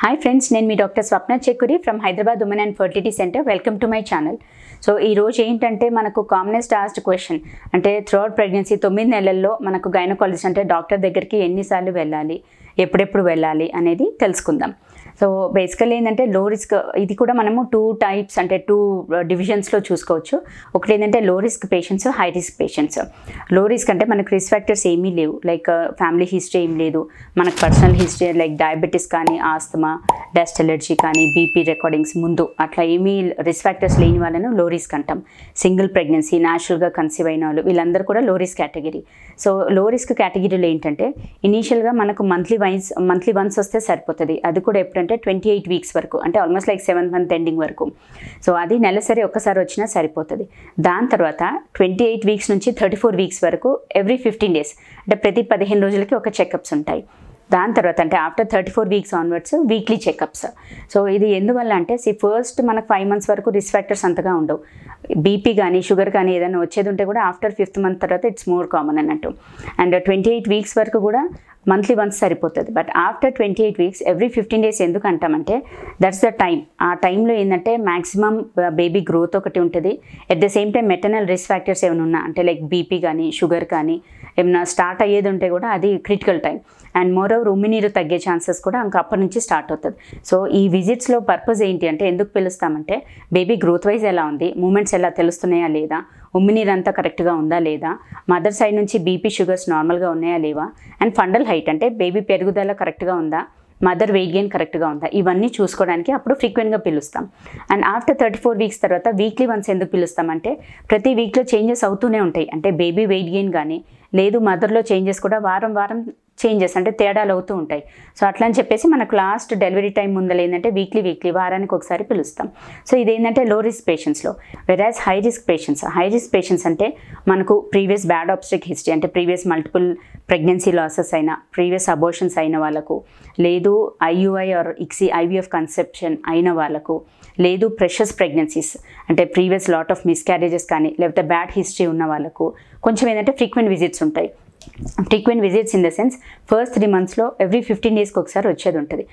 Hi friends, నేను మీ doctor Swapna Chekkuri from Hyderabad women and fertility centre. Welcome to my channel. So ఈరోజు ఏంటంటే మనకు కామనెస్ట్ ఆస్డ్ క్వశ్చన్ అంటే త్రూఅవుట్ ప్రెగ్నెన్సీ 9 నెలల్లో మనకు గైనకాలజిస్ట్ అంటే డాక్టర్ దగ్గరికి ఎన్నిసార్లు వెళ్ళాలి, ఎప్పుడెప్పుడు వెళ్ళాలి అనేది తెలుసుకుందాం. సో బేసికల్లీ ఏంటంటే లో రిస్క్, ఇది కూడా మనము 2 టైప్స్ అంటే 2 డివిజన్స్లో చూసుకోవచ్చు. ఒకటి ఏంటంటే లో risk patients, high risk patients. లో రిస్క్ అంటే మనకు రిస్క్ ఫ్యాక్టర్స్ ఏమీ లేవు, లైక్ ఫ్యామిలీ హిస్టరీ ఏం లేదు, మనకు పర్సనల్ హిస్టరీ లైక్ డయాబెటీస్ కానీ, ఆస్తమా, డస్ట్ ఎలర్జీ కానీ, బీపీ రికార్డింగ్స్ ముందు అట్లా ఏమీ రిస్క్ ఫ్యాక్టర్స్ లేని వాళ్ళను లో రిస్క్ అంటాం. సింగిల్ ప్రెగ్నెన్సీ, న్యాచురల్గా కన్సీవ్ అయిన వాళ్ళు, వీళ్ళందరూ కూడా లో రిస్క్ కేటగిరీ. సో లో రిస్క్ కేటగిరీలో ఏంటంటే ఇనీషియల్గా మనకు మంత్లీ వన్స్ వస్తే సరిపోతుంది. అది కూడా ఎప్పుడంటే 28 వీక్స్ వరకు, అంటే almost like 7th month ending వరకు. సో అది నెలసరి ఒక్కసారి వచ్చినా సరిపోతుంది. దాని తర్వాత 28 వీక్స్ నుంచి 34 వీక్స్ వరకు ఎవ్రీ 15 డేస్ అంటే ప్రతి 15 రోజులకి ఒక చెకప్స్ ఉంటాయి. దాని తర్వాత అంటే after 34 weeks onwards weekly checkups. So ఇది ఎందువల్ల అంటే ఫస్ట్ మనకు 5 మంత్స్ వరకు రిస్క్ ఫ్యాక్టర్స్ అంతగా ఉండవు. బీపీ కానీ, షుగర్ కానీ ఏదైనా వచ్చేది ఉంటే కూడా ఆఫ్టర్ 5th మంత్ తర్వాత ఇట్స్ మోర్ కామన్ అన్నట్టు. అండ్ 28 వీక్స్ వరకు కూడా మంత్లీ వన్స్ సరిపోతుంది. But after 28 weeks every 15 days ఎందుకు అంటామంటే దట్స్ ద టైం. ఆ టైంలో ఏంటంటే మ్యాక్సిమం బేబీ గ్రోత్ ఒకటి ఉంటుంది. At the same time maternal risk factors ఏమైనా ఉన్నా అంటే లైక్ బీపీ కానీ, షుగర్ కానీ ఏమైనా స్టార్ట్ అయ్యేది ఉంటే కూడా అది critical time. And moreover ఉమ్మినీరు తగ్గే ఛాన్సెస్ కూడా ఇంకా అప్పటి నుంచి స్టార్ట్ అవుతుంది. సో ఈ విజిట్స్లో పర్పస్ ఏంటి అంటే ఎందుకు పిలుస్తామంటే బేబీ గ్రోత్ వైజ్ ఎలా ఉంది, మూమెంట్స్ ఎలా తెలుస్తున్నాయా లేదా, ఉమ్మినీరు అంతా కరెక్ట్గా ఉందా లేదా, మదర్ సైడ్ నుంచి బీపీ షుగర్స్ నార్మల్గా ఉన్నాయా లేవా, అండ్ ఫండల్ హైట్ అంటే బేబీ పెరుగుదల కరెక్ట్గా ఉందా, మదర్ వెయిట్ గెయిన్ కరెక్ట్గా ఉందా, ఇవన్నీ చూసుకోవడానికి అప్పుడు ఫ్రీక్వెంట్గా పిలుస్తాం. అండ్ ఆఫ్టర్ 34 వీక్స్ తర్వాత వీక్లీ వన్స్ ఎందుకు పిలుస్తామంటే ప్రతి వీక్లో చేంజెస్ అవుతూనే ఉంటాయి. అంటే బేబీ వెయిట్ గెయిన్ కానీ లేదు, మదర్లో చేంజెస్ కూడా వారం చేంజెస్ అంటే తేడాలు అవుతూ ఉంటాయి. సో అట్లా అని చెప్పేసి మనకు లాస్ట్ డెలివరీ టైం ముందర ఏంటంటే వీక్లీ వారానికి ఒకసారి పిలుస్తాం. సో ఇదేంటంటే లో రిస్క్ పేషెంట్స్లో. వెరాజ్ హై రిస్క్ పేషెంట్స్ అంటే మనకు ప్రీవియస్ బ్యాడ్ ఆబ్స్ట్రిక్ హిస్టరీ అంటే ప్రీవియస్ మల్టిపుల్ ప్రెగ్నెన్సీ లాసెస్ అయినా, ప్రీవియస్ అబోర్షన్స్ అయిన వాళ్ళకు, లేదు IUI or ICSI IVF conception అయిన వాళ్ళకు, లేదు ప్రెషస్ ప్రెగ్నెన్సీస్ అంటే ప్రీవియస్ లాట్ ఆఫ్ మిస్క్యారేజెస్ కానీ లేకపోతే బ్యాడ్ హిస్టరీ ఉన్న వాళ్ళకు కొంచెం ఏంటంటే ఫ్రీక్వెంట్ విజిట్స్ ఉంటాయి. Frequent visits in the sense first 3 మంత్స్లో ఎవ్రీ 15 డేస్కి ఒకసారి వచ్చేది ఉంటుంది.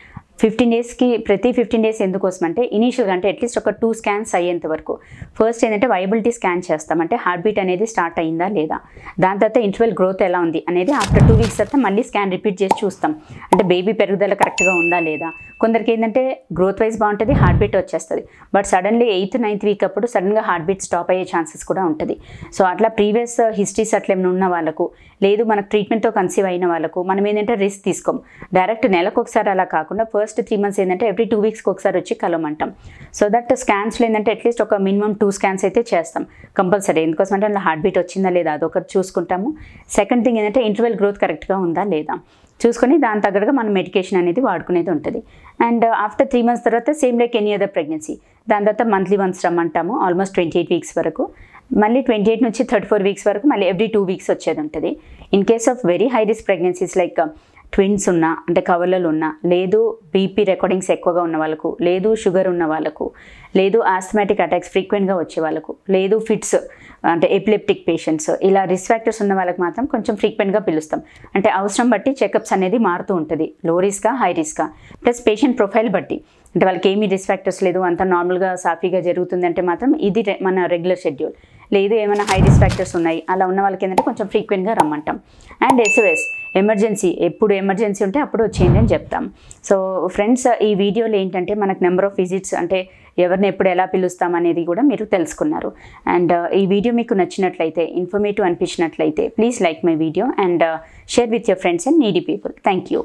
15 డేస్కి ప్రతి 15 డేస్ ఎందుకోసం అంటే ఇనీషియల్గా అంటే అట్లీస్ట్ ఒక 2 స్కాన్స్ అయ్యేంత వరకు ఫస్ట్ ఏంటంటే వైబిలిటీ స్కాన్ చేస్తాం. అంటే హార్ట్ బీట్ అనేది స్టార్ట్ అయిందా లేదా, దాని తర్వాత ఇంటర్వెల్ గ్రోత్ ఎలా ఉంది అనేది ఆఫ్టర్ 2 వీక్స్ తర్వాత మళ్ళీ స్కాన్ రిపీట్ చేసి చూస్తాం. అంటే బేబీ పెరుగుదల కరెక్ట్గా ఉందా లేదా. కొందరికి ఏంటంటే గ్రోత్ వైజ్ బాగుంటుంది, హార్ట్ బీట్ వచ్చేస్తుంది. But suddenly 8th 9th week అప్పుడు సడన్గా హార్ట్ బీట్ స్టాప్ అయ్యే ఛాన్సెస్ కూడా ఉంటుంది. సో అట్లా ప్రీవియస్ హిస్టరీస్ అట్లా ఏమైనా ఉన్న వాళ్ళకు, లేదు మనకు ట్రీట్మెంట్తో కన్సీవ్ అయిన వాళ్ళకు మనం ఏంటంటే రిస్క్ తీసుకోం. డైరెక్ట్ నెలకు ఒకసారి అలా కాకుండా ఫస్ట్ 3 మంత్స్ ఏంటంటే ఎవ్రీ 2 వీక్స్కి ఒకసారి వచ్చి కలవమంటాం. సో దట్ స్కాన్స్లో ఏంటంటే అట్లీస్ట్ ఒక మినిమం 2 స్కాన్స్ అయితే చేస్తాం కంపల్సరీ. ఎందుకోసం అంటే అలా హార్ట్ బీట్ వచ్చిందా లేదా అదొకటి చూసుకుంటాము. సెకండ్ థింగ్ ఏంటంటే ఇంటర్వెల్ గ్రోత్ కరెక్ట్గా ఉందా లేదా చూసుకొని దాని తగ్గట్టుగా మనం మెడికేషన్ అనేది వాడుకునేది ఉంటుంది. అండ్ ఆఫ్టర్ 3 మంత్స్ తర్వాత same like any other pregnancy దాని తర్వాత మంత్లీ వన్స్ రమ్మంటాము ఆల్మోస్ట్ 28 వీక్స్ వరకు. మళ్ళీ 28 నుంచి 34 వీక్స్ వరకు మళ్ళీ ఎవ్రీ 2 వీక్స్ వచ్చేది ఉంటుంది. In case of very high risk pregnancies like twins ఉన్నా అంటే కవలలు ఉన్నా, లేదు బీపీ రికార్డింగ్స్ ఎక్కువగా ఉన్న వాళ్ళకు, లేదు షుగర్ ఉన్న వాళ్ళకు, లేదు ఆస్థమాటిక్ అటాక్స్ ఫ్రీక్వెంట్గా వచ్చే వాళ్ళకు, లేదు ఫిట్స్ అంటే ఎపిలెప్టిక్ పేషెంట్స్, ఇలా రిస్క్ ఫ్యాక్టర్స్ ఉన్న వాళ్ళకి మాత్రం కొంచెం ఫ్రీక్వెంట్గా పిలుస్తాం. అంటే అవసరం బట్టి చెకప్స్ అనేది మారుతూ ఉంటుంది. లో రిస్కా, హై రిస్కా ప్లస్ పేషెంట్ ప్రొఫైల్ బట్టి, అంటే వాళ్ళకి ఏమీ రిస్క్ ఫ్యాక్టర్స్ లేదు అంత నార్మల్గా సాఫీగా జరుగుతుంది అంటే మాత్రం ఇది మన రెగ్యులర్ షెడ్యూల్. లేదు ఏమైనా హై రిస్క్ ఫ్యాక్టర్స్ ఉన్నాయి అలా ఉన్న వాళ్ళకి ఏంటంటే కొంచెం ఫ్రీక్వెంట్గా రమ్మంటాం. అండ్ ఎస్ఓఎస్ ఎమర్జెన్సీ, ఎప్పుడు ఎమర్జెన్సీ ఉంటే అప్పుడు వచ్చేయండి అని చెప్తాం. సో ఫ్రెండ్స్, ఈ వీడియోలో ఏంటంటే మనకు నెంబర్ ఆఫ్ విజిట్స్ అంటే ఎవరిని ఎప్పుడు ఎలా పిలుస్తాం అనేది కూడా మీరు తెలుసుకున్నారు. అండ్ ఈ వీడియో మీకు నచ్చినట్లయితే, ఇన్ఫర్మేటివ్ అనిపించినట్లయితే please like my video and share with your friends and needy people. Thank you.